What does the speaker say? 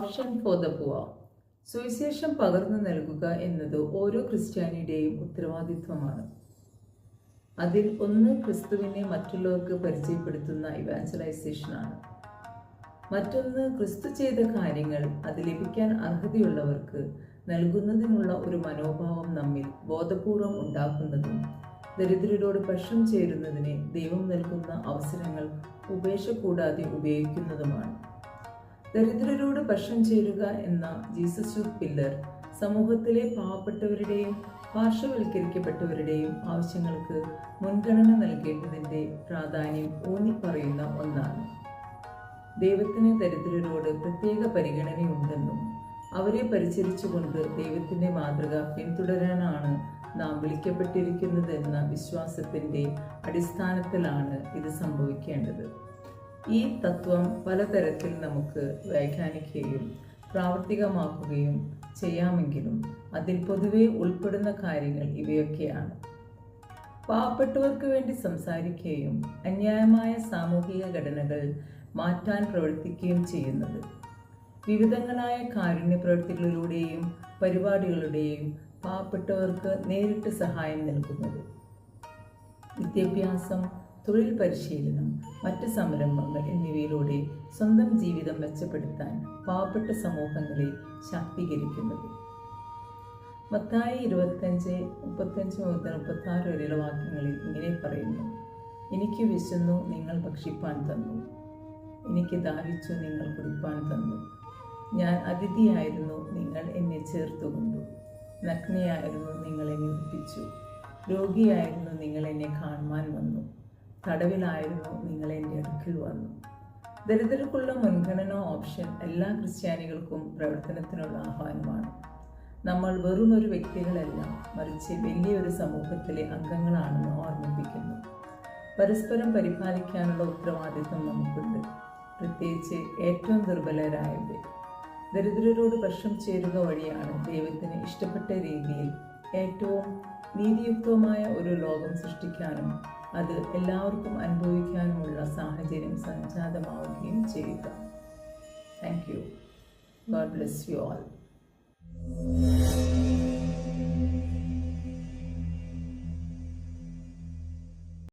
Option for the poor. സുവിശേഷം പകർന്നു നൽകുക എന്നത് ഓരോ ക്രിസ്ത്യാനിയുടെയും ഉത്തരവാദിത്വമാണ്. അതിൽ ഒന്ന് ക്രിസ്തുവിനെ മറ്റുള്ളവർക്ക് പരിചയപ്പെടുത്തുന്ന ഇവാഞ്ചലൈസേഷനാണ്. മറ്റൊന്ന് ക്രിസ്തു ചെയ്ത കാര്യങ്ങൾ അത് ലഭിക്കാൻ അർഹതയുള്ളവർക്ക് നൽകുന്നതിനുള്ള ഒരു മനോഭാവം നമ്മിൽ ബോധപൂർവം ഉണ്ടാക്കുന്നതും ദരിദ്രരോട് പക്ഷം ചേരുന്നതിന് ദൈവം നൽകുന്ന അവസരങ്ങൾ ഉപേക്ഷ കൂടാതെ ഉപയോഗിക്കുന്നതുമാണ്. ദരിദ്രരോട് പക്ഷം ചേരുക എന്ന ജീസസ് യൂത്ത് പില്ലർ സമൂഹത്തിലെ പാവപ്പെട്ടവരുടെയും പാർശ്വവൽക്കരിക്കപ്പെട്ടവരുടെയും ആവശ്യങ്ങൾക്ക് മുൻഗണന നൽകേണ്ടതിൻ്റെ പ്രാധാന്യം ഊന്നിപ്പറയുന്ന ഒന്നാണ്. ദൈവത്തിന് ദരിദ്രരോട് പ്രത്യേക പരിഗണനയുണ്ടെന്നും അവരെ പരിചരിച്ചുകൊണ്ട് ദൈവത്തിൻ്റെ മാതൃക പിന്തുടരാനാണ് നാം വിളിക്കപ്പെട്ടിരിക്കുന്നതെന്ന വിശ്വാസത്തിൻ്റെ അടിസ്ഥാനത്തിലാണ് ഇത് സംഭവിക്കേണ്ടത്. ഈ തത്വം പലതരത്തിൽ നമുക്ക് വ്യാഖ്യാനിക്കുകയും പ്രാവർത്തികമാക്കുകയും ചെയ്യാമെങ്കിലും അതിൽ പൊതുവെ ഉൾപ്പെടുന്ന കാര്യങ്ങൾ ഇവയൊക്കെയാണ്. പാവപ്പെട്ടവർക്ക് വേണ്ടി സംസാരിക്കുകയും അന്യായമായ സാമൂഹിക ഘടനകൾ മാറ്റാൻ പ്രവർത്തിക്കുകയും ചെയ്യുന്നത്, വിവിധങ്ങളായ കാരുണ്യ പ്രവൃത്തികളിലൂടെയും പരിപാടികളുടെയും പാവപ്പെട്ടവർക്ക് നേരിട്ട് സഹായം നൽകുന്നത്, വിദ്യാഭ്യാസം, തൊഴിൽ പരിശീലനം, മറ്റ് സംരംഭങ്ങൾ എന്നിവയിലൂടെ സ്വന്തം ജീവിതം മെച്ചപ്പെടുത്താൻ പാവപ്പെട്ട സമൂഹങ്ങളെ ശാക്തീകരിക്കുന്നത്. മത്തായി 25:35-36 വരെയുള്ള വാക്യങ്ങളിൽ ഇങ്ങനെ പറയുന്നു: എനിക്ക് വിശന്നു, നിങ്ങൾ ഭക്ഷിപ്പാൻ തന്നു. എനിക്ക് ദാഹിച്ചു, നിങ്ങൾ കുടിപ്പാൻ തന്നു. ഞാൻ അതിഥിയായിരുന്നു, നിങ്ങൾ എന്നെ ചേർത്തുകൊണ്ടു. നഗ്നയായിരുന്നു, നിങ്ങൾ എന്നെ ഉടുപ്പിച്ചു. രോഗിയായിരുന്നു, നിങ്ങൾ എന്നെ കാണുവാൻ വന്നു. തടവിലായിരുന്നു, നിങ്ങൾ എൻ്റെ അടുക്കൽ വന്നു. ദരിദ്രർക്കുള്ള മുൻഗണനാ ഓപ്ഷൻ എല്ലാ ക്രിസ്ത്യാനികൾക്കും പ്രവർത്തനത്തിനുള്ള ആഹ്വാനമാണ്. നമ്മൾ വെറും ഒരു വ്യക്തികളല്ല, മറിച്ച് വലിയൊരു സമൂഹത്തിലെ അംഗങ്ങളാണെന്ന് ഓർമ്മിപ്പിക്കുന്നു. പരസ്പരം പരിപാലിക്കാനുള്ള ഉത്തരവാദിത്വം നമുക്കുണ്ട്, പ്രത്യേകിച്ച് ഏറ്റവും ദുർബലരായവരെ. ദരിദ്രരോട് പക്ഷം ചേരുക വഴിയാണ് ദൈവത്തിന് ഇഷ്ടപ്പെട്ട രീതിയിൽ ഏറ്റവും നീതിയുക്തമായ ഒരു ലോകം സൃഷ്ടിക്കാനും അത് എല്ലാവർക്കും അനുഭവിക്കാനുമുള്ള സാഹചര്യം സംജാതമാവുകയും ചെയ്യുക. Thank you. God bless you all.